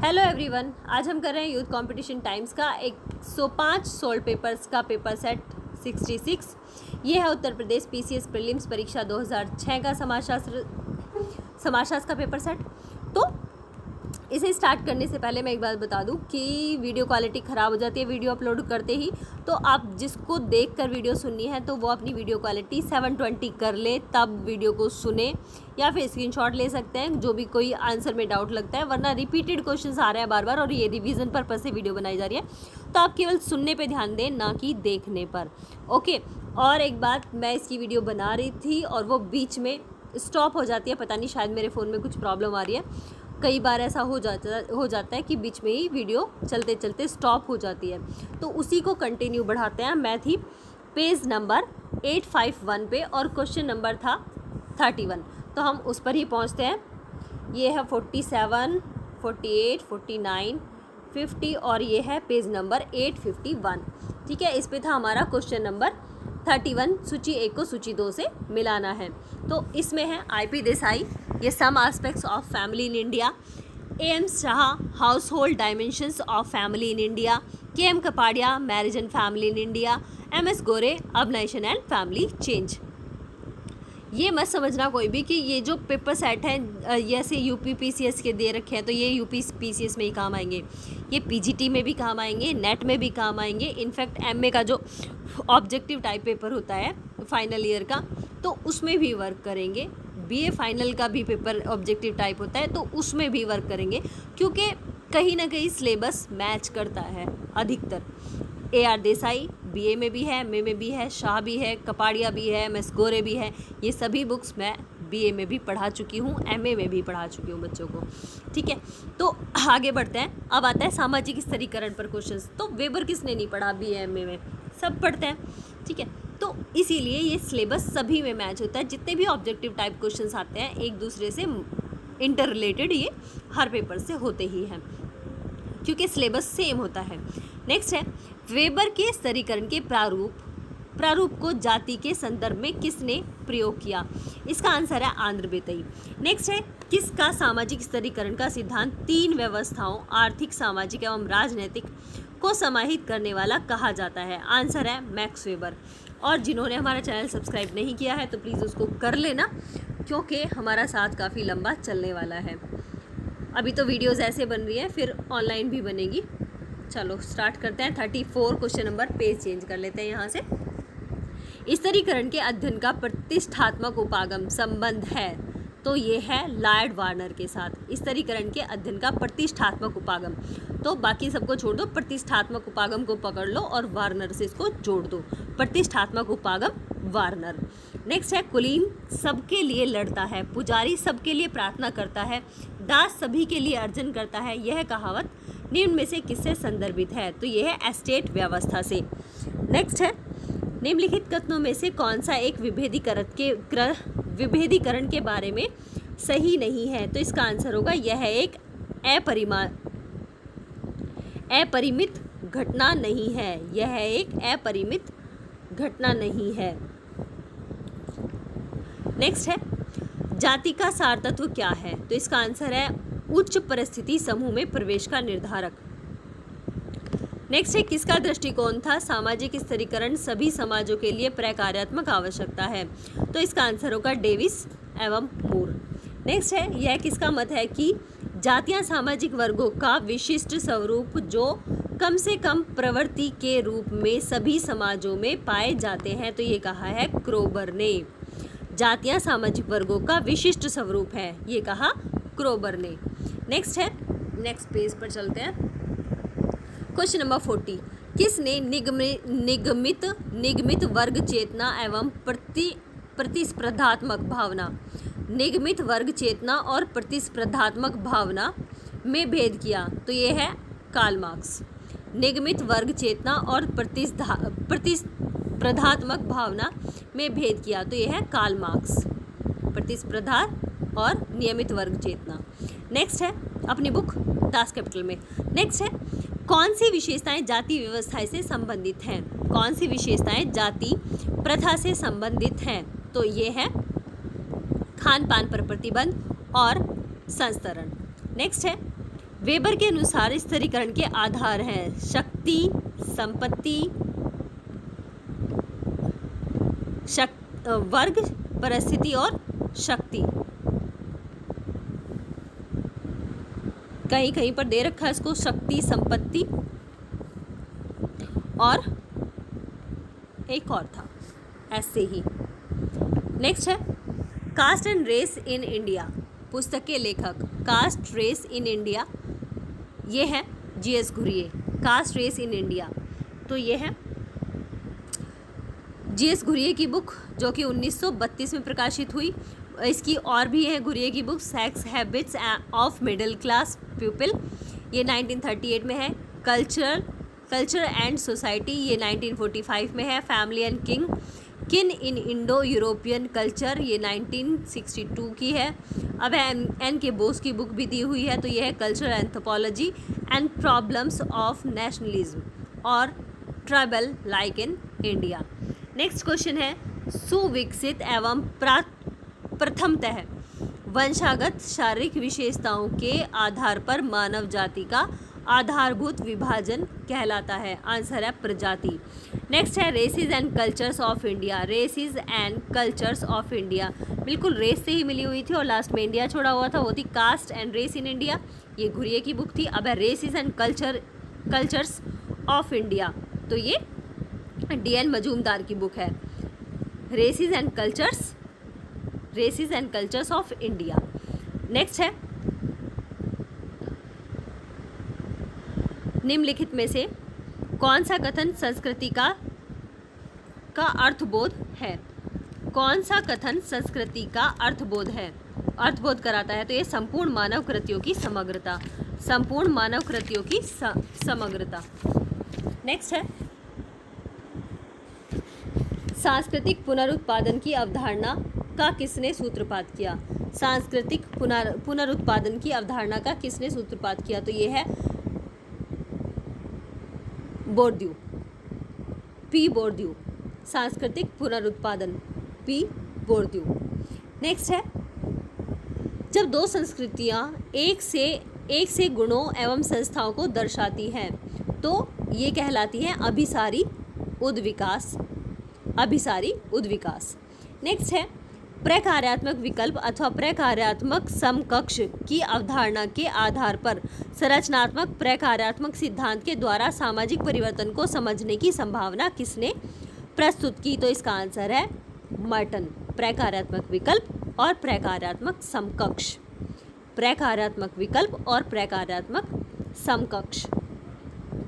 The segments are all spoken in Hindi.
हेलो एवरीवन, आज हम कर रहे हैं यूथ कंपटीशन टाइम्स का 105 सोल्ड पेपर्स का पेपर सेट 66। ये है उत्तर प्रदेश पीसीएस प्रीलिम्स परीक्षा 2006 का समाजशास्त्र का पेपर सेट। तो इसे स्टार्ट करने से पहले मैं एक बात बता दूं कि वीडियो क्वालिटी ख़राब हो जाती है वीडियो अपलोड करते ही। तो आप जिसको देखकर वीडियो सुननी है तो वो अपनी वीडियो क्वालिटी 720 कर ले, तब वीडियो को सुने, या फिर स्क्रीनशॉट ले सकते हैं जो भी कोई आंसर में डाउट लगता है। वरना रिपीटेड क्वेश्चंस आ रहे हैं बार बार और ये रिवीजन पर्पस से वीडियो बनाई जा रही है, तो आप केवल सुनने पर ध्यान दें, ना कि देखने पर। ओके। और एक बात, मैं इसकी वीडियो बना रही थी और वो बीच में स्टॉप हो जाती है, पता नहीं शायद मेरे फ़ोन में कुछ प्रॉब्लम आ रही है। कई बार ऐसा हो जाता है कि बीच में ही वीडियो चलते चलते स्टॉप हो जाती है, तो उसी को कंटिन्यू बढ़ाते हैं। मैं थी पेज नंबर 851 पे और क्वेश्चन नंबर था 31, तो हम उस पर ही पहुंचते हैं। ये है 47, 48, 49, 50 और ये है पेज नंबर 851। ठीक है, इस पे था हमारा क्वेश्चन नंबर 31, सूची 1 को सूची 2 से मिलाना है। तो इसमें है IP देसाई, ये some aspects of family in India, AM Shah, household dimensions of family in India, KM Kapadia, marriage and family in India, MS Gore, अब नेशन एंड फैमिली चेंज। ये मत समझना कोई भी कि ये जो पेपर सेट हैं जैसे UP PCS के दे रखे हैं तो ये UP PCS में ही काम आएंगे, ये PGT में भी काम आएंगे, नेट में भी काम आएंगे। इनफैक्ट MA का जो ऑब्जेक्टिव टाइप पेपर होता है फाइनल ईयर का, तो उसमें भी वर्क करेंगे। BA फाइनल का भी पेपर ऑब्जेक्टिव टाइप होता है, तो उसमें भी वर्क करेंगे, क्योंकि कहीं ना कहीं सिलेबस मैच करता है अधिकतर। AR देसाई BA में भी है, MA में भी है, शाह भी है, कपाड़िया भी है, MS गोरे भी है। ये सभी बुक्स मैं BA में भी पढ़ा चुकी हूँ, MA में भी पढ़ा चुकी हूँ बच्चों को। ठीक है, तो आगे बढ़ते हैं। अब आता है सामाजिक स्तरीकरण पर क्वेश्चंस। तो वेबर किसने नहीं पढ़ा BA MA में, सब पढ़ते हैं। ठीक है, तो इसीलिए ये सिलेबस सभी में मैच होता है। जितने भी ऑब्जेक्टिव टाइप क्वेश्चंस आते हैं एक दूसरे से इंटर रिलेटेड, ये हर पेपर से होते ही हैं क्योंकि सिलेबस सेम होता है। नेक्स्ट है वेबर के स्तरीकरण के प्रारूप को जाति के संदर्भ में किसने प्रयोग किया? इसका आंसर है आंध्र बेतई। नेक्स्ट है किसका सामाजिक स्तरीकरण का सिद्धांत 3 व्यवस्थाओं आर्थिक, सामाजिक एवं राजनैतिक को समाहित करने वाला कहा जाता है? आंसर है मैक्स वेबर। और जिन्होंने हमारा चैनल सब्सक्राइब नहीं किया है तो प्लीज़ उसको कर लेना, क्योंकि हमारा साथ काफ़ी लंबा चलने वाला है। अभी तो वीडियोज़ ऐसे बन रही हैं, फिर ऑनलाइन भी बनेगी। चलो स्टार्ट करते हैं। 34 क्वेश्चन नंबर, पेज चेंज कर लेते हैं यहाँ से। स्तरीकरण के अध्ययन का प्रतिष्ठात्मक उपागम संबंध है, तो ये है लॉयड वार्नर के साथ। स्तरीकरण के अध्ययन का प्रतिष्ठात्मक उपागम, तो बाकी सबको छोड़ दो, प्रतिष्ठात्मक उपागम को पकड़ लो और वार्नर से इसको जोड़ दो। प्रतिष्ठात्मक उपागम वार्नर। नेक्स्ट है कुलीन सबके लिए लड़ता है, पुजारी सबके लिए प्रार्थना करता है, दास सभी के लिए अर्जन करता है। यह कहावत निम्न में से किससे संदर्भित है? तो यह है एस्टेट व्यवस्था से। नेक्स्ट है निम्नलिखित कथनों में से कौन सा एक विभेदीकरण के बारे में सही नहीं है? तो इसका आंसर होगा यह एक अपरिमित घटना नहीं है। यह एक अपरिमित घटना नहीं है। नेक्स्ट है जाति का सार तत्व क्या है? तो इसका आंसर है उच्च परिस्थिति समूह में प्रवेश का निर्धारक। नेक्स्ट है किसका दृष्टिकोण था सामाजिक स्तरीकरण सभी समाजों के लिए प्रकार्यात्मक आवश्यकता है? तो इसका आंसर होगा डेविस एवं मूर। नेक्स्ट है यह किसका मत है कि जातियां सामाजिक वर्गों का विशिष्ट स्वरूप जो कम से कम प्रवृत्ति के रूप में सभी समाजों में पाए जाते हैं? तो ये कहा है क्रोबर ने। जातियां सामाजिक वर्गों का विशिष्ट स्वरूप है, ये कहा क्रोबर ने। नेक्स्ट है, नेक्स्ट पेज पर चलते हैं। क्वेश्चन नंबर 40, किसने निगमित वर्ग चेतना एवं प्रतिस्पर्धात्मक भावना, निगमित वर्ग चेतना और प्रतिस्पर्धात्मक भावना में भेद किया? तो ये है कार्ल मार्क्स। निगमित वर्ग चेतना और प्रतिस्पर्धात्मक भावना में भेद किया, तो ये है कार्ल मार्क्स। प्रतिस्पर्धा और नियमित वर्ग चेतना। नेक्स्ट है अपनी बुक दास कैपिटल में। नेक्स्ट है कौन सी विशेषताएं जाति व्यवस्था से संबंधित हैं? कौन सी विशेषताएं जाति प्रथा से संबंधित हैं? तो ये है खान पान पर प्रतिबंध और संस्तरण। नेक्स्ट है वेबर के अनुसार स्तरीकरण के आधार हैं शक्ति, संपत्ति, वर्ग, परिस्थिति और शक्ति। कहीं कहीं पर दे रखा है इसको शक्ति, संपत्ति और एक और था ऐसे ही। नेक्स्ट है caste and race in India. पुस्तक के लेखक कास्ट रेस इन इंडिया ये है GS Ghurye. Caste race in India तो ये है जीएस घुरिये की बुक जो कि 1932 में प्रकाशित हुई। इसकी और भी है घुरिये की book sex habits of middle class people, ये 1938 में है। कल्चर एंड सोसाइटी ये 1945 में है। फैमिली एंड किन इन इंडो यूरोपियन कल्चर ये 1962 की है। अब एन के बोस की बुक भी दी हुई है तो ये है cultural anthropology and problems of nationalism और tribal life in India. Next question है सुविकसित एवं प्रथमतः वंशागत शारीरिक विशेषताओं के आधार पर मानव जाति का आधारभूत विभाजन कहलाता है। आंसर है प्रजाति। नेक्स्ट है races and cultures of India. Races and cultures of India बिल्कुल रेस से ही मिली हुई थी और लास्ट में इंडिया छोड़ा हुआ था, वो थी caste and race in India, ये घुरिये की बुक थी। अब है races and cultures of India तो ये डीएन मजूमदार की बुक है। Races and cultures of India. Next है निम्नलिखित में से कौन सा कथन संस्कृति का अर्थबोध है। कौन सा कथन संस्कृति का अर्थबोध कराता है तो ये संपूर्ण मानव कृतियों की समग्रता। संपूर्ण मानव कृतियों की समग्रता। नेक्स्ट है सांस्कृतिक पुनरुत्पादन की अवधारणा का किसने सूत्रपात किया। सांस्कृतिक पुनरुत्पादन की अवधारणा का किसने सूत्रपात किया तो ये है बोर्ड्यू, पी बोर्ड्यू। सांस्कृतिक पुनरुत्पादन पी बोर्ड्यू। नेक्स्ट है जब दो संस्कृतियां एक से गुणों एवं संस्थाओं को दर्शाती हैं तो ये कहलाती हैं अभिसारी उद्विकास। नेक्स्ट है प्रकार्यात्मक विकल्प अथवा प्रकार्यात्मक समकक्ष की अवधारणा के आधार पर संरचनात्मक प्रकार्यात्मक सिद्धांत के द्वारा सामाजिक परिवर्तन को समझने की संभावना किसने प्रस्तुत की तो इसका आंसर है मर्टन। प्रकार्यात्मक विकल्प और प्रकार्यात्मक समकक्ष। प्रकार्यात्मक विकल्प और प्रकार्यात्मक समकक्ष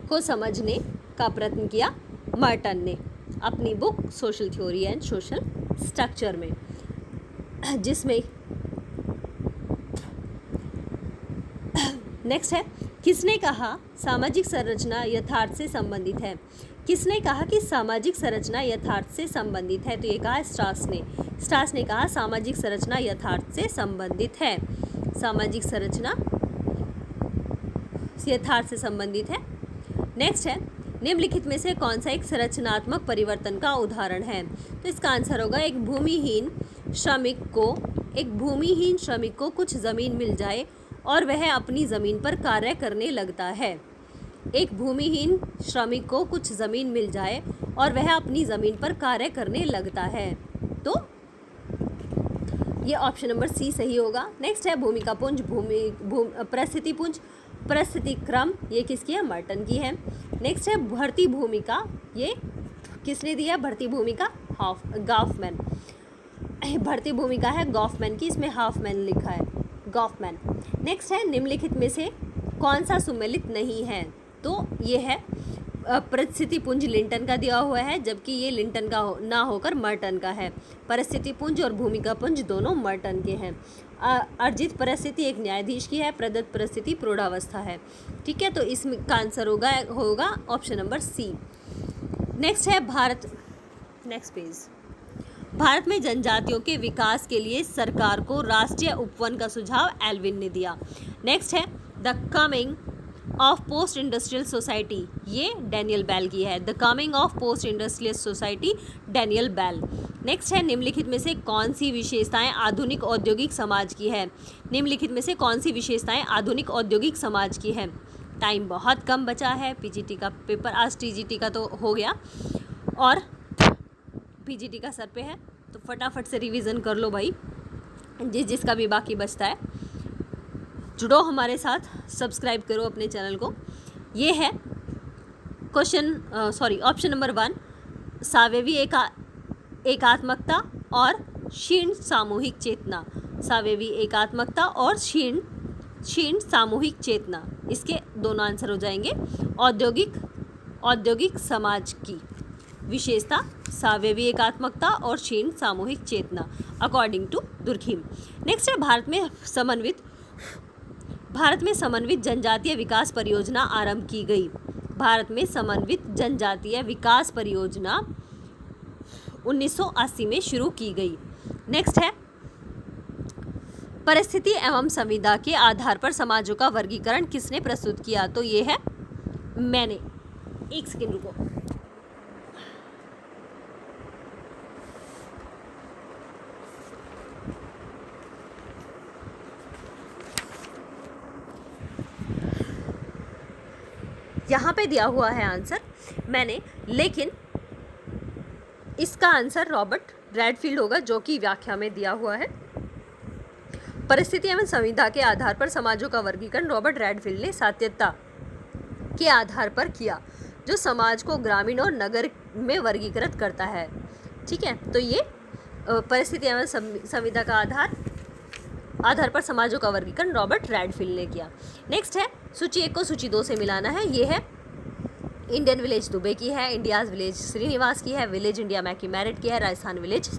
को समझने का प्रयत्न किया मर्टन ने अपनी book social theory and social structure में, जिसमें नेक्स्ट है किसने कहा सामाजिक संरचना यथार्थ से संबंधित है। किसने कहा कि सामाजिक संरचना यथार्थ से संबंधित है तो ये कहा स्ट्रास ने कहा सामाजिक संरचना यथार्थ से संबंधित है। सामाजिक संरचना यथार्थ से संबंधित है। नेक्स्ट है निम्नलिखित में से कौन सा एक संरचनात्मक परिवर्तन का उदाहरण है तो इसका आंसर होगा एक भूमिहीन श्रमिक को कुछ ज़मीन मिल जाए और वह अपनी ज़मीन पर कार्य करने लगता है। एक भूमिहीन श्रमिक को कुछ ज़मीन मिल जाए और वह अपनी ज़मीन पर कार्य करने लगता है तो ये ऑप्शन नंबर सी सही होगा। नेक्स्ट है भूमिका पुंज, परिस्थिति पुंज, परिस्थिति क्रम, ये किसकी है मर्टन की है। नेक्स्ट है भर्ती भूमिका, ये किसने दिया भर्ती भूमिका गॉफमैन। भर्ती भूमिका है गॉफमैन की, इसमें हाफमैन लिखा है गॉफमैन। नेक्स्ट है निम्नलिखित में से कौन सा सुमेलित नहीं है तो ये है परिस्थिति पुंज लिंटन का दिया हुआ है जबकि ये लिंटन का ना होकर मर्टन का है। परिस्थिति पुंज और भूमिका पुंज दोनों मर्टन के हैं। अर्जित परिस्थिति एक न्यायाधीश की है, प्रदत्त परिस्थिति प्रौढ़ावस्था है। ठीक है तो इसका आंसर होगा ऑप्शन नंबर सी। नेक्स्ट है नेक्स्ट पेज। भारत में जनजातियों के विकास के लिए सरकार को राष्ट्रीय उपवन का सुझाव एल्विन ने दिया। नेक्स्ट है the coming of post industrial society, ये डैनियल बेल की है। The coming of post industrial society Daniel Bell. Next है निम्नलिखित में से कौन सी विशेषताएं आधुनिक औद्योगिक समाज की है। निम्नलिखित में से कौन सी विशेषताएं आधुनिक औद्योगिक समाज की है। टाइम बहुत कम बचा है, पीजीटी का पेपर, आज टीजीटी का तो हो गया और पीजीटी का सर पे है, तो फटाफट से रिवीजन कर लो भाई, जिसका भी बाकी बचता है। जुड़ो हमारे साथ, सब्सक्राइब करो अपने चैनल को। ये है ऑप्शन नंबर 1, सावेवी एकात्मकता और क्षीण सामूहिक चेतना। सावेवी एकात्मकता और क्षीण सामूहिक चेतना, इसके दोनों आंसर हो जाएंगे। औद्योगिक समाज की विशेषता सावेवी एकात्मकता और क्षीण सामूहिक चेतना अकॉर्डिंग टू दुर्खिम। नेक्स्ट है भारत में समन्वित जनजातीय विकास परियोजना आरंभ की गई। भारत में समन्वित जनजातीय विकास परियोजना 1980 में शुरू की गई। नेक्स्ट है परिस्थिति एवं संविदा के आधार पर समाजों का वर्गीकरण किसने प्रस्तुत किया। तो ये है मैंने। एक सेकेंड रुको। यहाँ पे दिया हुआ है आंसर मैंने, लेकिन इसका आंसर रॉबर्ट रेडफील्ड होगा, जो कि व्याख्या में दिया हुआ है। परिस्थिति एवं संविदा के आधार पर समाजों का वर्गीकरण रॉबर्ट रेडफील्ड ने सात्यता के आधार पर किया, जो समाज को ग्रामीण और नगर में वर्गीकृत करता है। ठीक है, तो ये परिस्थिति एवं संविदा का आधार पर समाजों का वर्गीकरण रॉबर्ट रेडफील्ड ने किया। नेक्स्ट है सूची 1 को सूची 2 से मिलाना है। ये है इंडियन विलेज दुबे की है, इंडियाज़ विलेज श्रीनिवास की है, विलेज इंडिया मैकी मैरिट की है, राजस्थान विलेज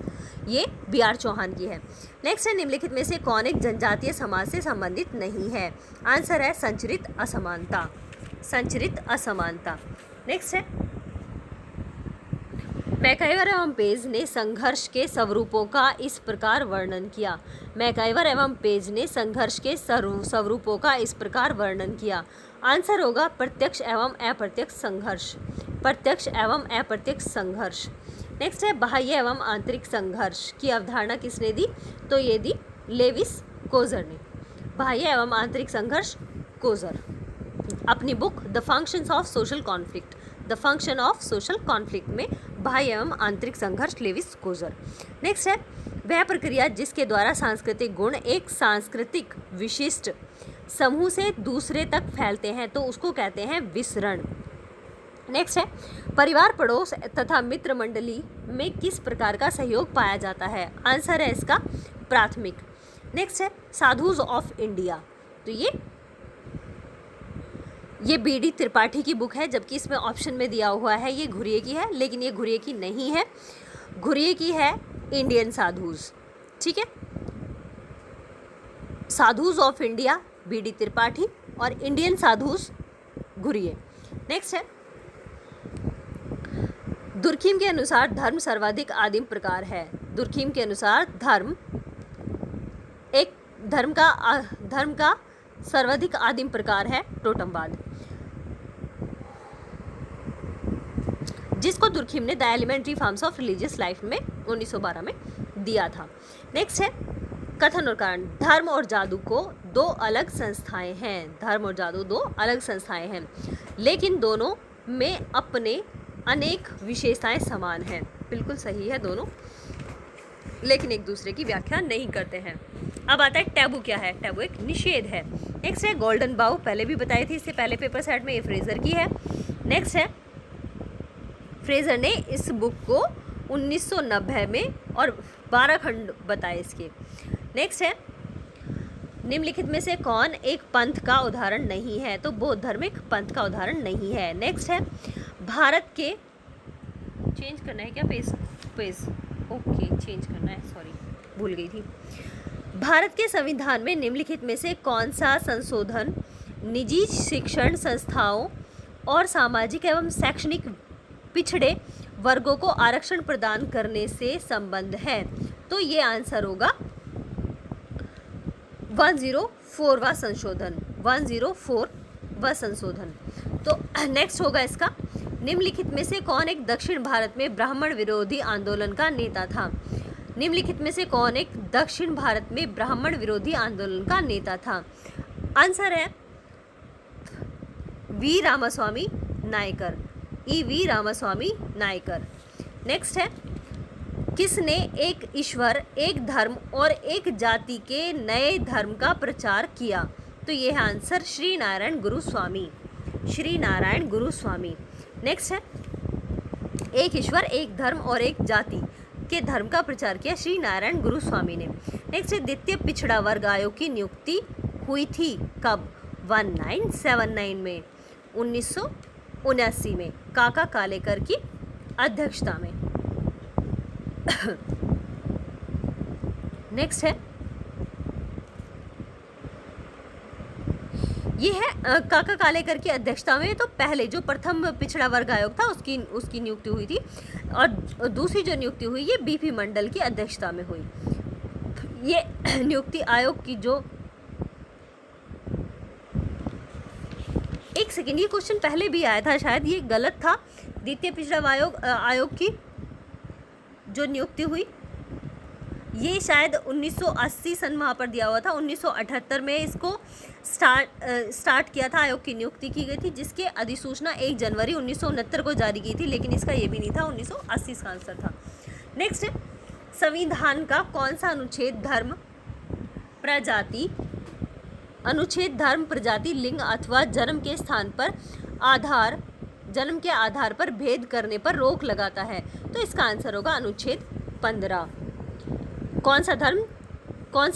ये BR चौहान की है। नेक्स्ट है निम्नलिखित में से कौन एक जनजातीय समाज से संबंधित नहीं है। आंसर है संचरित असमानता। नेक्स्ट है मैकाइवर एवं पेज ने संघर्ष के स्वरूपों का इस प्रकार वर्णन किया। मैकाइवर एवं पेज ने संघर्ष के स्वरूपों का इस प्रकार वर्णन किया। आंसर होगा प्रत्यक्ष एवं अप्रत्यक्ष संघर्ष। नेक्स्ट है बाह्य एवं आंतरिक संघर्ष की अवधारणा किसने दी। तो ये दी लेविस कोजर ने। बाह्य एवं आंतरिक संघर्ष कोजर अपनी book the functions of social conflict में बाह्य एवं आंतरिक संघर्ष लेविस कोजर। नेक्स्ट है वह प्रक्रिया जिसके द्वारा सांस्कृतिक गुण एक सांस्कृतिक विशिष्ट समूह से दूसरे तक फैलते हैं, तो उसको कहते हैं विसरण। नेक्स्ट है परिवार, पड़ोस तथा मित्र मंडली में किस प्रकार का सहयोग पाया जाता है। आंसर है इसका प्राथमिक। नेक्स्ट है साधुज ऑफ इंडिया, तो ये BD त्रिपाठी की बुक है, जबकि इसमें ऑप्शन में दिया हुआ है ये घुरिये की है, लेकिन ये घुरिये की नहीं है, घुरिये की है इंडियन साधुज। ठीक है, sadhus of India BD Tripathi और इंडियन साधुज घुरिये। नेक्स्ट है दुर्खिम के अनुसार धर्म सर्वाधिक आदिम प्रकार है। दुर्खिम के अनुसार धर्म का सर्वाधिक आदिम प्रकार है टोटमवाद, जिसको दुर्खिम ने the elementary forms of religious life में 1912 में दिया था। नेक्स्ट है कथन और कारण। धर्म और जादू को दो अलग संस्थाएं हैं, लेकिन दोनों में अपने अनेक विशेषताएं समान हैं। बिल्कुल सही है दोनों, लेकिन एक दूसरे की व्याख्या नहीं करते हैं। अब आता है टैबू क्या है। टैबू एक निषेध है। नेक्स्ट है गोल्डन बाउ, पहले भी बताई थी, इससे पहले पेपर सेट में, ये फ्रेजर की है। नेक्स्ट है फ्रेजर ने इस बुक को 1990 में और 12 खंड बताए इसके। नेक्स्ट है निम्नलिखित में से कौन एक पंथ का उदाहरण नहीं है। तो बौद्ध धर्म एक पंथ का उदाहरण नहीं है। नेक्स्ट है भारत के चेंज करना है क्या पेज ओके चेंज करना है, सॉरी भूल गई थी। भारत के संविधान में निम्नलिखित में से कौन सा संशोधन निजी शिक्षण संस्थाओं और सामाजिक एवं शैक्षणिक पिछड़े वर्गों को आरक्षण प्रदान करने से संबंध है। तो ये आंसर होगा 104वां संशोधन। 104वां संशोधन। तो नेक्स्ट होगा इसका निम्नलिखित में से कौन एक दक्षिण भारत में ब्राह्मण विरोधी आंदोलन का नेता था? निम्नलिखित में से कौन एक दक्षिण भारत में ब्राह्मण विरोधी आंदोलन का नेता था? आंसर है V Ramaswamy Naicker, V Ramaswamy Naicker. Next है, किसने एक ईश्वर, एक धर्म और एक जाति के नए धर्म का प्रचार किया? तो ये है आंसर श्री नारायण गुरुस्वामी, श्री नारायण गुरुस्वामी। नेक्स्ट है, एक ईश्वर, एक धर्म और एक जाति के धर्म का प्रचार किया श्री नारायण गुरुस्वामी ने। नेक्स्ट है, द्वितीय पिछड़ा वर्ग आयोग की नियुक्ति हुई थी कब? 1979 में, 1979 में काका कालेकर की अध्यक्षता में। नेक्स्ट है, ये है काका कालेकर की अध्यक्षता में। तो पहले जो प्रथम पिछड़ा वर्ग आयोग था उसकी नियुक्ति हुई थी, और दूसरी जो नियुक्ति हुई ये बीपी मंडल की अध्यक्षता में हुई। ये नियुक्ति आयोग की जो, एक सेकेंड, ये क्वेश्चन पहले भी आया था शायद, ये गलत था। द्वितीय पिछड़ा आयोग की जो नियुक्ति हुई ये शायद 1980 सन वहाँ पर दिया हुआ था। 1978 में इसको स्टार्ट किया था, आयोग की नियुक्ति की गई थी, जिसके अधिसूचना 1 जनवरी 1969 को जारी की थी, लेकिन इसका ये भी नहीं था, 1980 का आंसर था। नेक्स्ट है, संविधान का कौन सा अनुच्छेद धर्म, प्रजाति, लिंग अथवा जन्म के आधार पर भेद करने पर रोक लगाता है? तो इसका आंसर होगा अनुच्छेद 15। कौन सा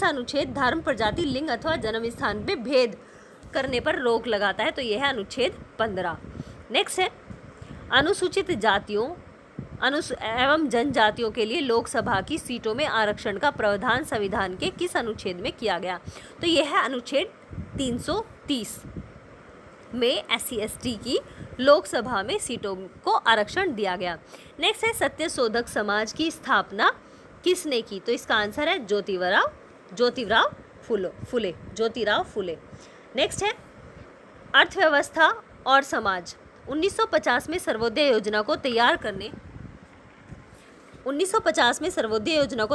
अनुच्छेद धर्म, प्रजाति, लिंग अथवा जन्म स्थान पे भेद करने पर रोक लगाता है? तो यह है अनुच्छेद 15। नेक्स्ट है, अनुसूचित जातियों एवं जनजातियों के लिए लोकसभा की सीटों में आरक्षण का प्रावधान संविधान के किस अनुच्छेद में किया गया? तो यह है अनुच्छेद 330 में SC/ST की लोकसभा में सीटों को आरक्षण दिया गया। नेक्स्ट है, सत्यशोधक समाज की स्थापना किसने की? तो इसका आंसर है ज्योतिराव फुले। नेक्स्ट है, अर्थव्यवस्था और समाज। 1950 में सर्वोदय योजना को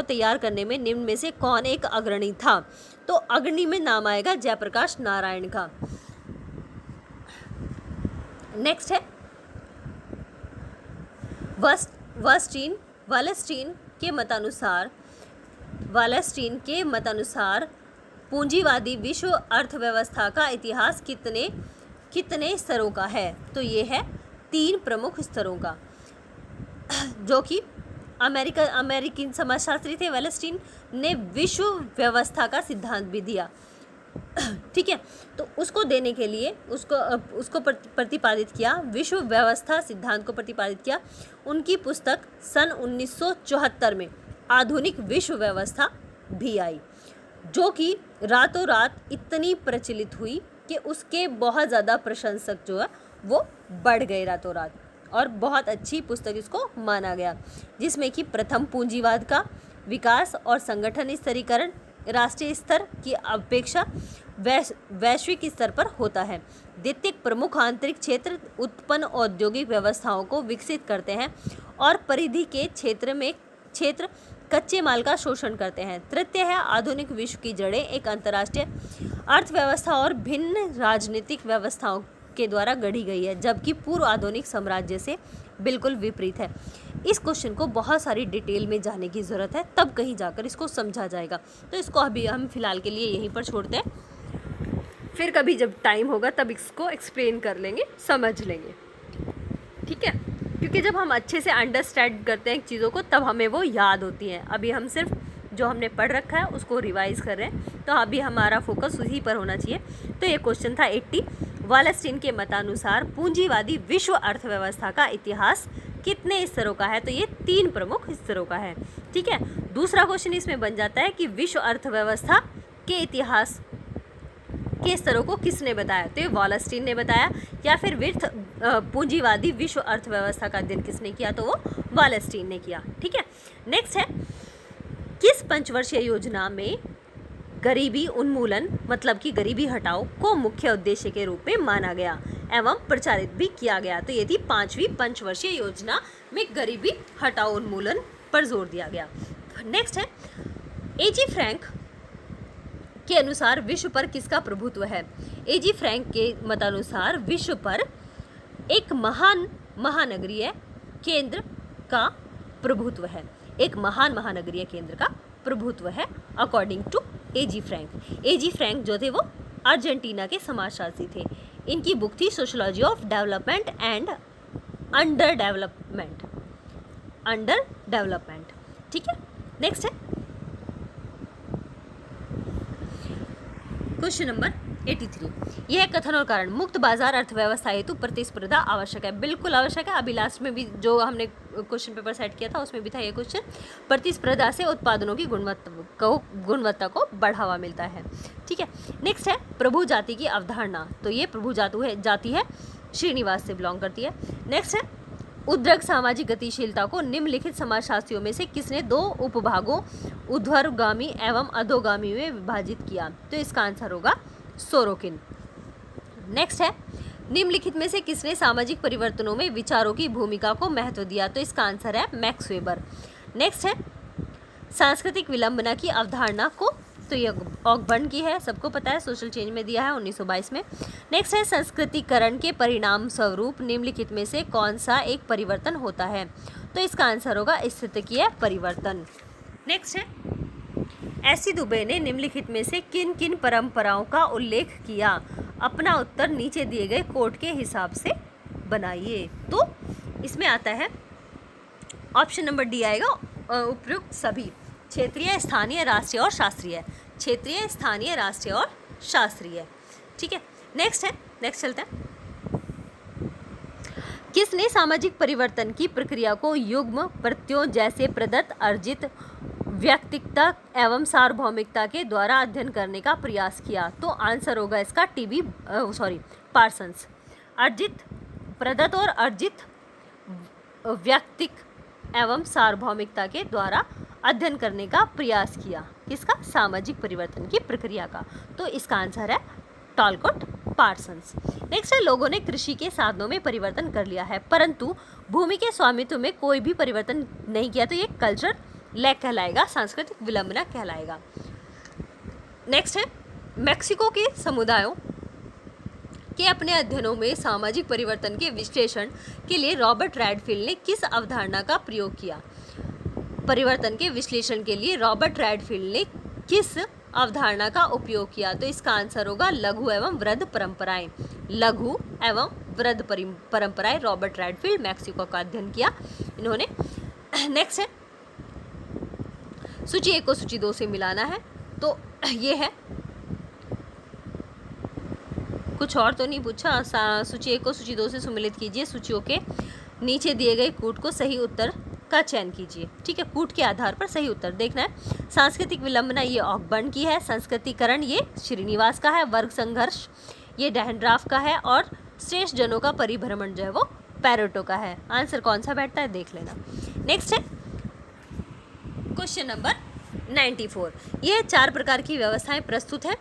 तैयार करने में निम्न में से कौन एक अग्रणी था? तो अग्रणी में नाम आएगा जयप्रकाश नारायण का। नेक्स्ट है, वालस्टीन के मतानुसार पूंजीवादी विश्व अर्थव्यवस्था का इतिहास कितने स्तरों का है? तो ये है 3 प्रमुख स्तरों का, जो कि अमेरिकन समाजशास्त्री थे वालस्टीन ने विश्व व्यवस्था का सिद्धांत भी दिया। ठीक है, तो उसको देने के लिए उसको प्रतिपादित किया, विश्व व्यवस्था सिद्धांत को प्रतिपादित किया। उनकी पुस्तक सन 1974 में आधुनिक विश्व व्यवस्था भी आई, जो कि रातों रात इतनी प्रचलित हुई कि उसके बहुत ज़्यादा प्रशंसक जो है वो बढ़ गए रातों रात, और बहुत अच्छी पुस्तक इसको माना गया, जिसमें कि प्रथम पूंजीवाद का विकास और संगठन स्तरीकरण राष्ट्रीय स्तर की अपेक्षा वैश्विक स्तर पर होता है। द्वितीय प्रमुख आंतरिक क्षेत्र उत्पन्न औद्योगिक व्यवस्थाओं को विकसित करते हैं और परिधि के क्षेत्र कच्चे माल का शोषण करते हैं। तृतीय है, आधुनिक विश्व की जड़ें एक अंतर्राष्ट्रीय अर्थव्यवस्था और भिन्न राजनीतिक व्यवस्थाओं के द्वारा गढ़ी गई है, जबकि पूर्व आधुनिक साम्राज्य से बिल्कुल विपरीत है। इस क्वेश्चन को बहुत सारी डिटेल में जाने की ज़रूरत है, तब कहीं जाकर इसको समझा जाएगा। तो इसको अभी हम फिलहाल के लिए यहीं पर छोड़ते हैं, फिर कभी जब टाइम होगा तब इसको एक्सप्लेन कर लेंगे, समझ लेंगे। ठीक है, क्योंकि जब हम अच्छे से अंडरस्टैंड करते हैं चीज़ों को तब हमें वो याद होती हैं। अभी हम सिर्फ जो हमने पढ़ रखा है उसको रिवाइज कर रहे हैं, तो अभी हमारा फोकस उसी पर होना चाहिए। तो ये क्वेश्चन था 80, वालस्टीन के मतानुसार पूंजीवादी विश्व अर्थव्यवस्था का इतिहास कितने स्तरों का है? तो ये 3 प्रमुख स्तरों का है। ठीक है, दूसरा क्वेश्चन इसमें बन जाता है कि विश्व अर्थव्यवस्था के इतिहास के स्तरों को किसने बताया? तो ये वालस्टीन ने बताया, या फिर पूंजीवादी विश्व अर्थव्यवस्था का अध्ययन किसने किया? तो वो वालस्टीन ने किया। ठीक है, नेक्स्ट है, किस पंचवर्षीय योजना में गरीबी उन्मूलन मतलब कि गरीबी हटाओ को मुख्य उद्देश्य के रूप में माना गया एवं प्रचारित भी किया गया। तो ये थी 5वीं पंचवर्षीय योजना में गरीबी हटाओ उन्मूलन पर जोर दिया गया। नेक्स्ट है एजी फ्रैंक के अनुसार विश्व पर किसका प्रभुत्व है। एजी फ्रैंक के मतानुसार विश्व पर एक महान महानगरीय केंद्र का प्रभुत्व है। एक महान महानगरीय केंद्र का प्रभुत्व है according to AG Frank. AG Frank जो थे वो अर्जेंटीना के समाजशास्त्री थे। इनकी बुक थी sociology of development and under development. ठीक है, नेक्स्ट है क्वेश्चन नंबर 83। यह कथन और कारण मुक्त बाजार अर्थव्यवस्था हेतु प्रतिस्पर्धा आवश्यक है। बिल्कुल आवश्यक है। अभी लास्ट में भी जो हमने क्वेश्चन पेपर सेट किया था उसमें भी था ये क्वेश्चन। प्रतिस्पर्धा से उत्पादनों की गुणवत्ता को बढ़ावा मिलता है। ठीक है, नेक्स्ट है प्रभु जाति की अवधारणा। तो ये प्रभु जाति है श्रीनिवास से बिलोंग करती है। नेक्स्ट है उद्रक सामाजिक गतिशीलता को निम्नलिखित समाजशास्त्रियों में से किसने 2 उपभागों ऊर्ध्वगामी एवं अधोगामी में विभाजित किया। तो इसका आंसर होगा सोरोकिन। नेक्स्ट है निम्नलिखित में से किसने सामाजिक परिवर्तनों में विचारों की भूमिका को महत्व दिया। तो इसका आंसर है मैक्स वेबर। नेक्स्ट है सांस्कृतिक विलंबना की अवधारणा को, तो ये ऑकबर्न की है, सबको पता है, सोशल चेंज में दिया है 1922 में। नेक्स्ट है संस्कृतिकरण के परिणाम स्वरूप निम्नलिखित में से कौन सा एक परिवर्तन होता है। तो इसका आंसर होगा स्थितिकीय परिवर्तन। नेक्स्ट है एसी दुबे ने निम्नलिखित में से किन किन परंपराओं का उल्लेख किया। अपना उत्तर नीचे दिए गए कोड के हिसाब से बनाइए। तो इसमें आता है ऑप्शन नंबर डी आएगा उपयुक्त सभी, क्षेत्रीय स्थानीय राष्ट्रीय और शास्त्रीय। क्षेत्रीय स्थानीय राष्ट्रीय और शास्त्रीय। ठीक है, नेक्स्ट चलते हैं। किसने सामाजिक परिवर्तन की प्रक्रिया को युग्म प्रत्ययों जैसे प्रदत्त अर्जित व्यक्तिगता एवं सार्वभौमिकता के द्वारा अध्ययन करने का प्रयास किया। तो आंसर होगा इसका पार्सन्स। अर्जित प्रदत्त और अर्जित व्यक्तिक एवं सार्वभौमिकता के द्वारा अध्ययन करने का प्रयास किया। किसका? सामाजिक परिवर्तन की प्रक्रिया का। तो इसका आंसर है टॉलकोट पार्सन्स। नेक्स्ट है लोगों ने कृषि के साधनों में परिवर्तन कर लिया है परंतु भूमि के स्वामित्व में कोई भी परिवर्तन नहीं किया। तो ये कल्चर लैग कहलाएगा, सांस्कृतिक विलंबना कहलाएगा। नेक्स्ट है मैक्सिको के समुदायों के अपने अध्ययनों में सामाजिक परिवर्तन के विश्लेषण के लिए रॉबर्ट रैडफील्ड ने किस अवधारणा का प्रयोग किया। परिवर्तन के विश्लेषण के लिए रॉबर्ट रैडफील्ड ने किस अवधारणा का उपयोग किया। तो इसका आंसर होगा लघु एवं वृद्ध परंपराएं। लघु एवं वृद्ध परंपराएं रॉबर्ट रैडफील्ड मैक्सिको का अध्ययन किया इन्होंने। नेक्स्ट है सूची 1 को सूची 2 से मिलाना है। तो ये है, कुछ और तो नहीं पूछा। सूची 1 को सूची 2 से सम्मिलित कीजिए। सूचियों के नीचे दिए गए कूट को सही उत्तर का चयन कीजिए। ठीक है, कूट के आधार पर सही उत्तर देखना है। सांस्कृतिक विलंबना ये ऑकबर्न की है। संस्कृतिकरण ये श्रीनिवास का है। वर्ग संघर्ष ये डेहनड्राफ का है। और श्रेष्ठ जनों का परिभ्रमण जो है वो पैरेटो का है। आंसर कौन सा बैठता है देख लेना। नेक्स्ट है क्वेश्चन नंबर 94। यह 4 प्रकार की व्यवस्थाएं प्रस्तुत है,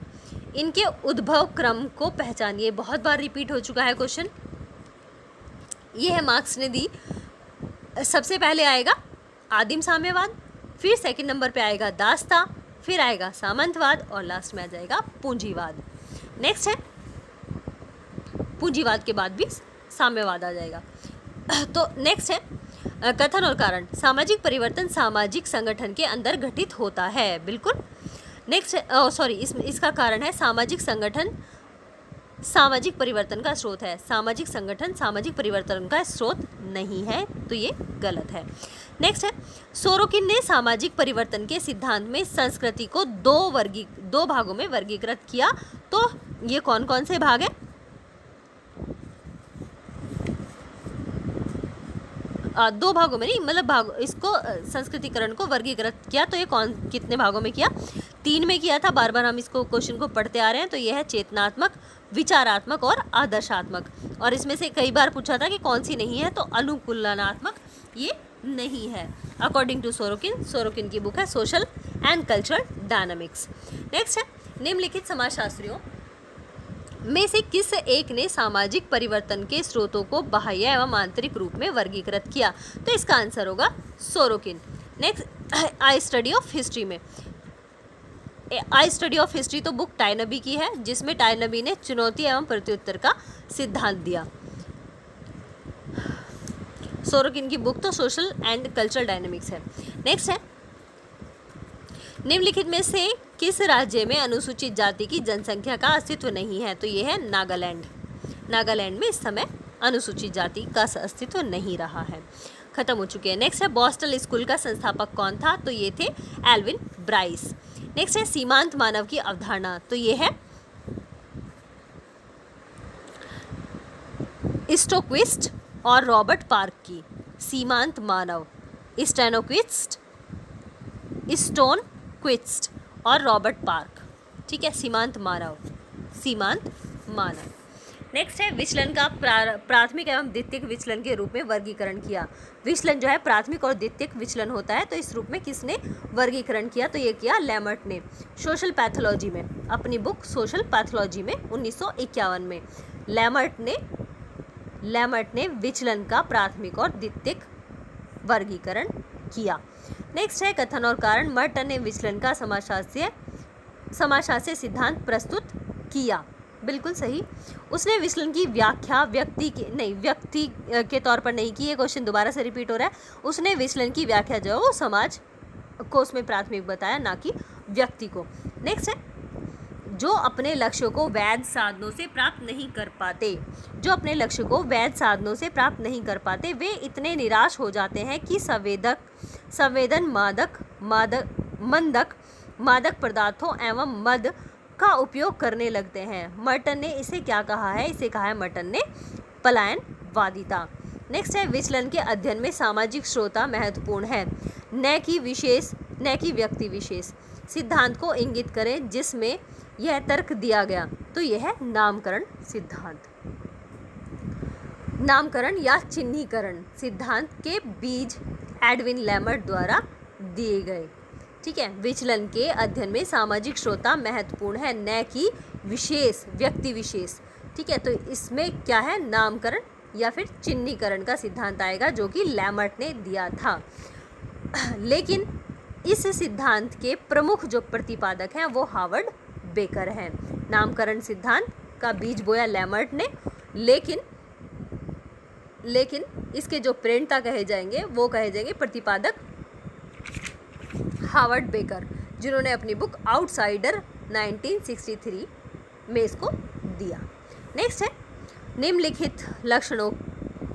इनके उद्भव क्रम को पहचानिए। बहुत बार रिपीट हो चुका है क्वेश्चन। ये है मार्क्स ने दी। सबसे पहले आएगा आदिम साम्यवाद, फिर सेकंड नंबर पे आएगा दास्ता, फिर आएगा सामंतवाद और लास्ट में आ जाएगा पूंजीवाद। नेक्स्ट है पूंजीवाद के बाद भी साम्यवाद आ जाएगा। तो नेक्स्ट है कथन और कारण। सामाजिक परिवर्तन सामाजिक संगठन के अंदर घटित होता है। बिल्कुल। नेक्स्ट इसका कारण है सामाजिक संगठन सामाजिक परिवर्तन का स्रोत है। सामाजिक संगठन सामाजिक परिवर्तन का स्रोत नहीं है, तो ये गलत है। नेक्स्ट है सोरोकिन ने सामाजिक परिवर्तन के सिद्धांत में संस्कृति को 2 भागों में वर्गीकृत किया। तो ये कौन कौन से भाग हैं? 2 भागों में नहीं, मतलब इसको संस्कृतिकरण को वर्गीकृत किया। तो ये कितने भागों में किया? 3 में किया था। बार बार हम इसको क्वेश्चन को पढ़ते आ रहे हैं। तो ये है चेतनात्मक, विचारात्मक और आदर्शात्मक। और इसमें से कई बार पूछा था कि कौन सी नहीं है, तो अनुकूलनात्मक ये नहीं है। अकॉर्डिंग टू सोरोकिन की बुक है social and cultural dynamics. Next है निम्नलिखित समाजशास्त्रियों में से किस एक ने सामाजिक परिवर्तन के स्रोतों को बाह्य एवं आंतरिक रूप में वर्गीकृत किया? तो इसका आंसर होगा Sorokin. Next I study of history में आई स्टडी ऑफ हिस्ट्री तो बुक टायनबी की है, जिसमें टायनबी ने चुनौती एवं प्रत्युत्तर का सिद्धांत दिया। सोरोकिन की बुक तो सोशल एंड कल्चरल डायनामिक्स है। नेक्स्ट है निम्नलिखित में से किस राज्य में अनुसूचित जाति की जनसंख्या का अस्तित्व नहीं है? तो ये है नागालैंड। नागालैंड में इस समय अनुसूचित जाति का अस्तित्व नहीं रहा है, खत्म हो चुके हैं। नेक्स्ट है बॉस्टन स्कूल का संस्थापक कौन था? तो ये थे एल्विन ब्राइस। नेक्स्ट है सीमांत मानव की अवधारणा, तो ये है स्टोक्विस्ट और रॉबर्ट पार्क की। सीमांत मानव स्टेनोक्विस्ट, स्टोनक्विस्ट और रॉबर्ट पार्क, ठीक है। सीमांत मानव, सीमांत मानव। नेक्स्ट है विचलन का प्राथमिक एवं द्वितीयक विचलन के रूप में वर्गीकरण किया। विचलन जो है प्राथमिक और द्वितीयक विचलन होता है, तो इस रूप में किसने वर्गीकरण किया? तो ये किया लैमर्ट ने सोशल पैथोलॉजी में, अपनी बुक सोशल पैथोलॉजी में 1951 में लैमर्ट ने विचलन का प्राथमिक और द्वितीयक वर्गीकरण किया। नेक्स्ट है कथन और कारण। मर्टन ने विचलन का समाजशास्त्रीय सिद्धांत प्रस्तुत किया, बिल्कुल सही। उसने विचलन की व्याख्या व्यक्ति के तौर पर नहीं की। ये क्वेश्चन दोबारा से रिपीट हो रहा है। उसने विचलन की व्याख्या जो है वो समाज को उसमें प्राथमिक बताया, ना कि व्यक्ति को। नेक्स्ट है जो अपने लक्ष्यों को वैध साधनों से प्राप्त नहीं कर पाते, वे इतने निराश हो जाते हैं कि मादक पदार्थों एवं मद का उपयोग करने लगते हैं। मर्टन ने इसे क्या कहा है? इसे कहा है मर्टन ने पलायनवादिता। नेक्स्ट है विचलन के अध्ययन में सामाजिक श्रोता महत्वपूर्ण है, न कि व्यक्ति विशेष। सिद्धांत को इंगित करें जिसमें यह तर्क दिया गया, तो यह है नामकरण सिद्धांत। नामकरण या चिन्हीकरण सिद्धांत के बीज एडविन लैमर्ट द्वारा दिए गए, ठीक है। विचलन के अध्ययन में सामाजिक श्रोता महत्वपूर्ण है, न कि व्यक्ति विशेष, ठीक है। तो इसमें क्या है? नामकरण या फिर चिन्हीकरण का सिद्धांत आएगा, जो कि लैमर्ट ने दिया था। लेकिन इस सिद्धांत के प्रमुख जो प्रतिपादक हैं वो हार्वर्ड बेकर हैं। नामकरण सिद्धांत का बीज बोया लैमर्ट ने, लेकिन इसके जो प्रणेता कहे जाएंगे वो कहे जाएंगे प्रतिपादक हार्वर्ड बेकर, जिन्होंने अपनी बुक आउटसाइडर 1963 में इसको दिया। नेक्स्ट है निम्नलिखित लक्षणों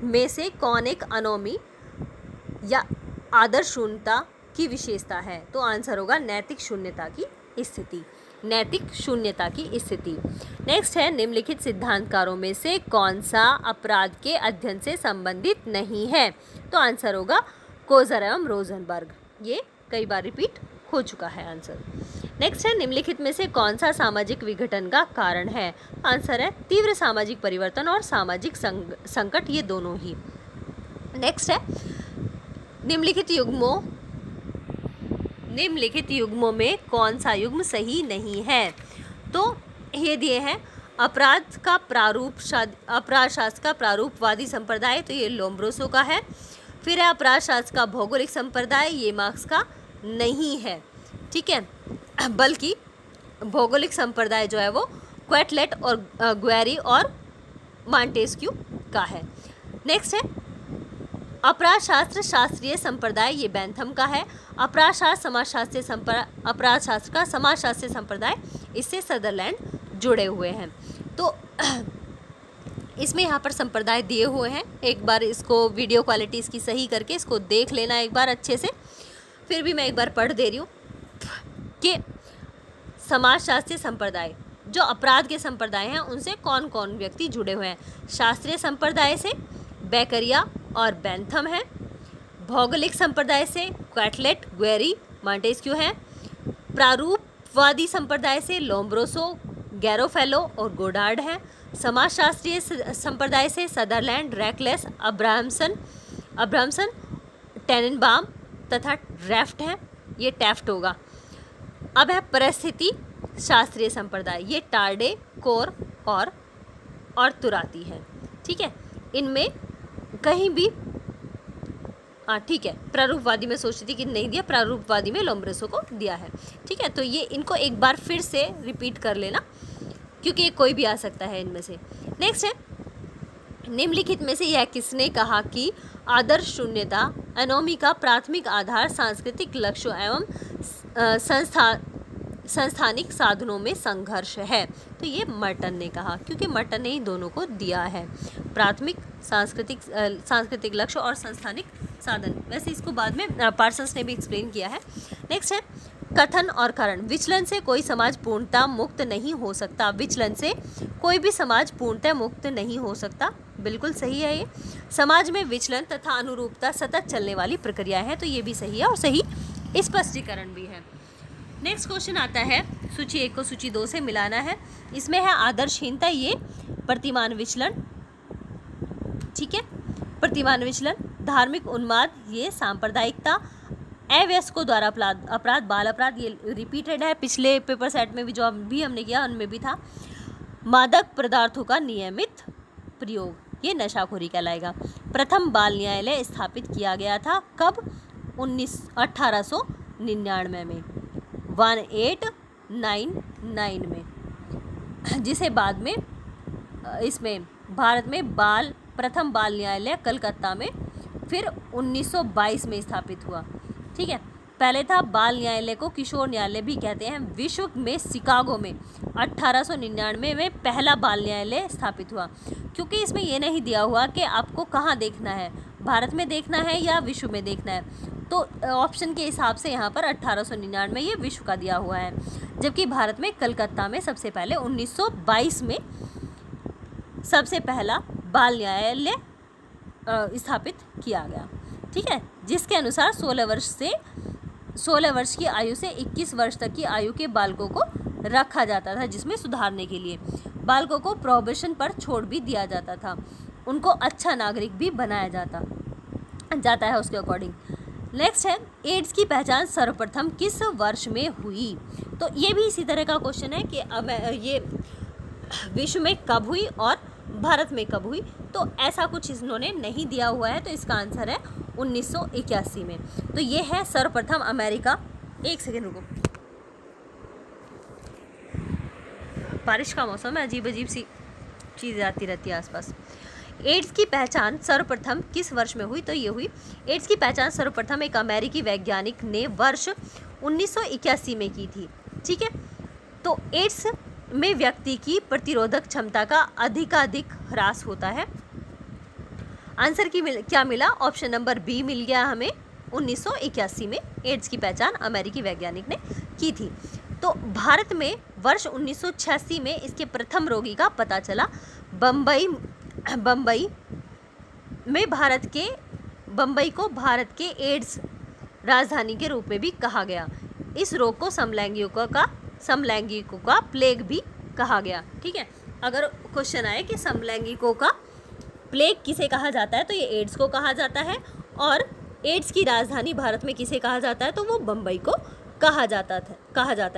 में से कौन एक अनोमी या आदर्श शून्यता की विशेषता है? तो आंसर होगा नैतिक शून्यता की स्थिति। नेक्स्ट है निम्नलिखित सिद्धांतकारों में से कौन सा अपराध के अध्ययन से संबंधित नहीं है? तो आंसर होगा कोजर एवं रोजनबर्ग। ये कई बार रिपीट हो चुका है आंसर। नेक्स्ट है निम्नलिखित में से कौन सा सामाजिक विघटन का कारण है? आंसर है तीव्र सामाजिक परिवर्तन और सामाजिक संकट, ये दोनों ही। नेक्स्ट है निम्नलिखित युग्मों में कौन सा युग्म सही नहीं है? तो ये दिए हैं अपराध शास्त्र का प्रारूपवादी संप्रदाय, तो ये लोम्ब्रोसो का है। फिर है अपराध शास्त्र का भौगोलिक संप्रदाय, ये मार्क्स का नहीं है, ठीक है, बल्कि भौगोलिक संप्रदाय जो है वो क्वेटलेट और ग्वेरी और मॉन्टेस्क्यू का है। नेक्स्ट है अपराध शास्त्र शास्त्रीय संप्रदाय, ये बेंथम का है। अपराध शास्त्र का समाजशास्त्रीय संप्रदाय, इससे सदरलैंड जुड़े हुए हैं। तो इसमें यहाँ पर संप्रदाय दिए हुए हैं। एक बार इसको वीडियो क्वालिटी इसकी सही करके इसको देख लेना एक बार अच्छे से। फिर भी मैं एक बार पढ़ दे रही हूँ कि समाजशास्त्रीय संप्रदाय, जो अपराध के संप्रदाय हैं उनसे कौन कौन व्यक्ति जुड़े हुए हैं? शास्त्रीय संप्रदाय से बेकरिया और बेंथम है। भौगोलिक संप्रदाय से क्वेटलेट, ग्वेरी, मॉन्टेस्क्यू हैं। प्रारूपवादी संप्रदाय से लोम्ब्रोसो, गैरोफेलो और गोडार्ड हैं। समाजशास्त्रीय संप्रदाय से सदरलैंड, रैकलेस, अब्राहमसन, टेनेनबाम तथा रेफ्ट हैं, ये टेफ्ट होगा। अब है परिस्थिति शास्त्रीय संप्रदाय, ये टार्डे, कोर और तुराती है। ठीक है, इनमें कहीं भी ठीक है, प्रारूपवादी में सोचती थी कि नहीं दिया, प्रारूपवादी में लोम्ब्रेसो को दिया है। ठीक है, तो ये इनको एक बार फिर से रिपीट कर लेना, क्योंकि कोई भी आ सकता है इनमें से। नेक्स्ट है, निम्नलिखित में से यह किसने कहा कि आदर्श शून्यता एनोमी का प्राथमिक आधार सांस्कृतिक लक्ष्यों एवं संस्थानिक साधनों में संघर्ष है? तो ये मर्टन ने कहा, क्योंकि मर्टन ने ही दोनों को दिया है, प्राथमिक सांस्कृतिक लक्ष्य और संस्थानिक साधन। वैसे इसको बाद में पार्सन्स ने भी एक्सप्लेन किया है। नेक्स्ट है, कथन और कारण, विचलन से कोई समाज पूर्णतः मुक्त नहीं हो सकता। विचलन से कोई भी समाज पूर्णतः मुक्त नहीं हो सकता, बिल्कुल सही है ये। समाज में विचलन तथा अनुरूपता सतत चलने वाली प्रक्रिया है, तो ये भी सही है और सही स्पष्टीकरण भी है। नेक्स्ट क्वेश्चन आता है, सूची 1 को सूची 2 से मिलाना है। इसमें है आदर्शहीनता, ये प्रतिमान विचलन। ठीक है, प्रतिमान विचलन। धार्मिक उन्माद, ये सांप्रदायिकता। अवयस्कों द्वारा अपराध, बाल अपराध, ये रिपीटेड है पिछले पेपर सेट में भी, जो अभी हमने किया उनमें भी था। मादक पदार्थों का नियमित प्रयोग, ये नशाखोरी कहलाएगा। प्रथम बाल न्यायालय स्थापित किया गया था कब? 1899 में, 1899 में, जिसे बाद में इसमें भारत में प्रथम बाल न्यायालय कलकत्ता में फिर 1922 में स्थापित हुआ। ठीक है, पहले था बाल न्यायालय को किशोर न्यायालय भी कहते हैं। विश्व में शिकागो में 1899 में पहला बाल न्यायालय स्थापित हुआ, क्योंकि इसमें यह नहीं दिया हुआ कि आपको कहाँ देखना है, भारत में देखना है या विश्व में देखना है, तो ऑप्शन के हिसाब से यहाँ पर 1899 में ये विश्व का दिया हुआ है, जबकि भारत में कलकत्ता में सबसे पहले 1922 में सबसे पहला बाल न्यायालय स्थापित किया गया। ठीक है, जिसके अनुसार 16 वर्ष की आयु से 21 वर्ष तक की आयु के बालकों को रखा जाता था, जिसमें सुधारने के लिए बालकों को प्रोबेशन पर छोड़ भी दिया जाता था, उनको अच्छा नागरिक भी बनाया जाता है उसके अकॉर्डिंग। नेक्स्ट है, एड्स की पहचान सर्वप्रथम किस वर्ष में हुई? तो ये भी इसी तरह का क्वेश्चन है कि अब ये विश्व में कब हुई और भारत में कब हुई, तो ऐसा कुछ इन्होंने नहीं दिया हुआ है, तो इसका आंसर है 1981 में। तो ये है सर्वप्रथम अमेरिका। एक सेकेंड रुको, बारिश का मौसम है, अजीब अजीब सी चीज़ें आती रहती है आसपास। एड्स की पहचान सर्वप्रथम किस वर्ष में हुई? तो ये हुई, एड्स की पहचान सर्वप्रथम एक अमेरिकी वैज्ञानिक ने वर्ष 1981 में की थी। ठीक है, तो एड्स में व्यक्ति की प्रतिरोधक क्षमता का अधिकाधिक ह्रास होता है। आंसर क्या मिला? ऑप्शन नंबर बी मिल गया हमें। 1981 में एड्स की पहचान अमेरिकी वैज्ञानिक ने की थी। तो भारत में वर्ष 1986 में इसके प्रथम रोगी का पता चला। बम्बई में बम्बई को भारत के एड्स राजधानी के रूप में भी कहा गया। इस रोग को समलैंगिकों का प्लेग भी कहा गया। ठीक है, अगर क्वेश्चन आए कि समलैंगिकों का प्लेग किसे कहा जाता है, तो ये एड्स को कहा जाता है, और एड्स की राजधानी भारत में किसे कहा जाता है, तो वो बम्बई को कहा जाता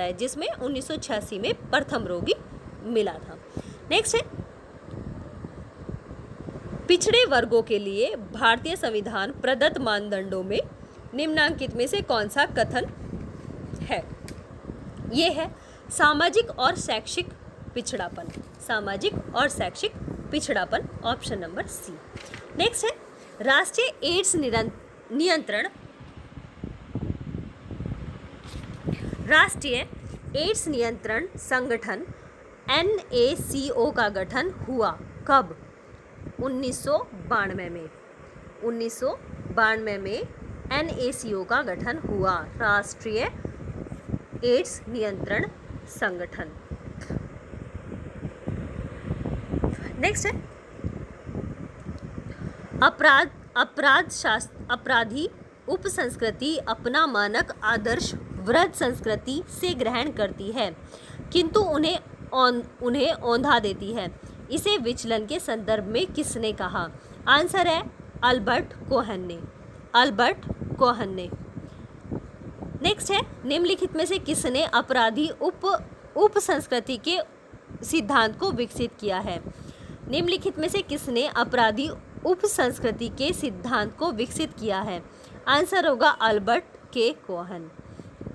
है, जिसमें 1986 में प्रथम रोगी मिला था। नेक्स्ट है, पिछड़े वर्गों के लिए भारतीय संविधान प्रदत्त मानदंडों में निम्नांकित में से कौन सा कथन है? ये है सामाजिक और शैक्षिक पिछड़ापन। सामाजिक और शैक्षिक पिछड़ापन, ऑप्शन नंबर सी। नेक्स्ट है, राष्ट्रीय एड्स नियंत्रण संगठन NACO का गठन हुआ कब? 1992 में। 1992 में NACO का गठन हुआ, राष्ट्रीय एड्स नियंत्रण संगठन। नेक्स्ट है, अपराधी उपसंस्कृति अपना मानक आदर्श वृद्ध संस्कृति से ग्रहण करती है, किंतु उन्हें औंधा देती है। इसे विचलन के संदर्भ में किसने कहा? आंसर है अल्बर्ट कोहन ने। नेक्स्ट है, निम्नलिखित में से किसने अपराधी उप संस्कृति के सिद्धांत को विकसित किया है? निम्नलिखित में से किसने अपराधी उप संस्कृति के सिद्धांत को विकसित किया है? आंसर होगा अल्बर्ट के कोहन।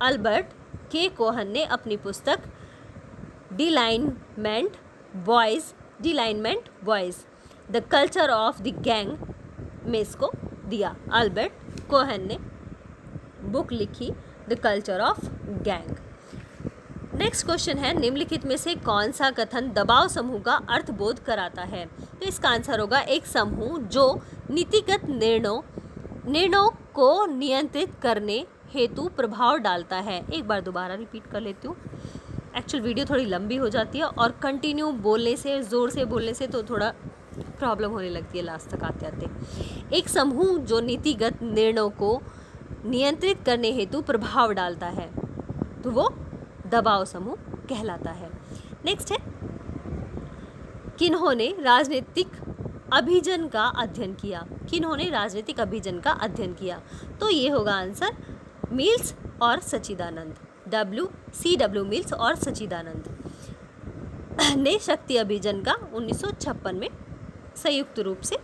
अल्बर्ट के कोहन ने अपनी पुस्तक delinquent boys the culture of the gang में इसको दिया। अल्बर्ट कोहन ने बुक लिखी the culture of gang. Next question है, निम्नलिखित में से कौन सा कथन दबाव समूह का अर्थबोध कराता है? तो इसका आंसर होगा एक समूह जो नीतिगत निर्णयों को नियंत्रित करने हेतु प्रभाव डालता है। एक बार दोबारा रिपीट कर लेती हूँ, एक्चुअल वीडियो थोड़ी लंबी हो जाती है और कंटिन्यू बोलने से, ज़ोर से बोलने से तो थोड़ा प्रॉब्लम होने लगती है लास्ट तक आते आते। एक समूह जो नीतिगत निर्णयों को नियंत्रित करने हेतु प्रभाव डालता है तो वो दबाव समूह कहलाता है। नेक्स्ट है, किन्होंने राजनीतिक अभिजन का अध्ययन किया? किन्होंने राजनीतिक अभिजन का अध्ययन किया? तो ये होगा आंसर मिल्स और सच्चिदानंद। C.W. मिल्स और सच्चिदानंद ने शक्ति अभिजन का 1956 में संयुक्त रूप से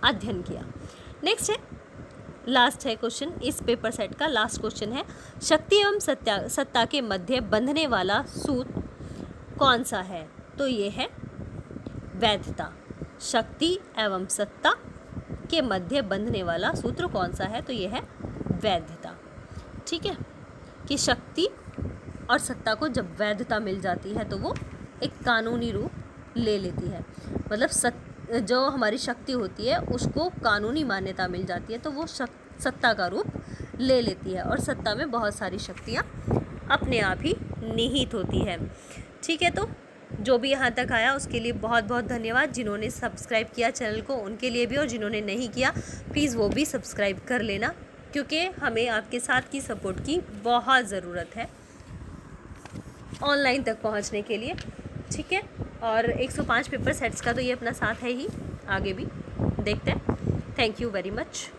अध्ययन किया। नेक्स्ट है, लास्ट है क्वेश्चन, इस पेपर सेट का लास्ट क्वेश्चन है, शक्ति एवं सत्ता के मध्य बंधने वाला सूत्र कौन सा है? तो ये है वैधता। शक्ति एवं सत्ता के मध्य बंधने वाला सूत्र कौन सा है? तो ये है वैधता। ठीक है, कि शक्ति और सत्ता को जब वैधता मिल जाती है तो वो एक कानूनी रूप ले लेती है। मतलब जो हमारी शक्ति होती है उसको कानूनी मान्यता मिल जाती है तो वो सत्ता का रूप ले लेती है, और सत्ता में बहुत सारी शक्तियाँ अपने आप ही निहित होती है। ठीक है, तो जो भी यहाँ तक आया उसके लिए बहुत बहुत धन्यवाद। जिन्होंने सब्सक्राइब किया चैनल को उनके लिए भी, और जिन्होंने नहीं किया प्लीज़ वो भी सब्सक्राइब कर लेना, क्योंकि हमें आपके साथ की सपोर्ट की बहुत ज़रूरत है ऑनलाइन तक पहुंचने के लिए। ठीक है, और 105 पेपर सेट्स का तो ये अपना साथ है ही, आगे भी देखते हैं। Thank you very much.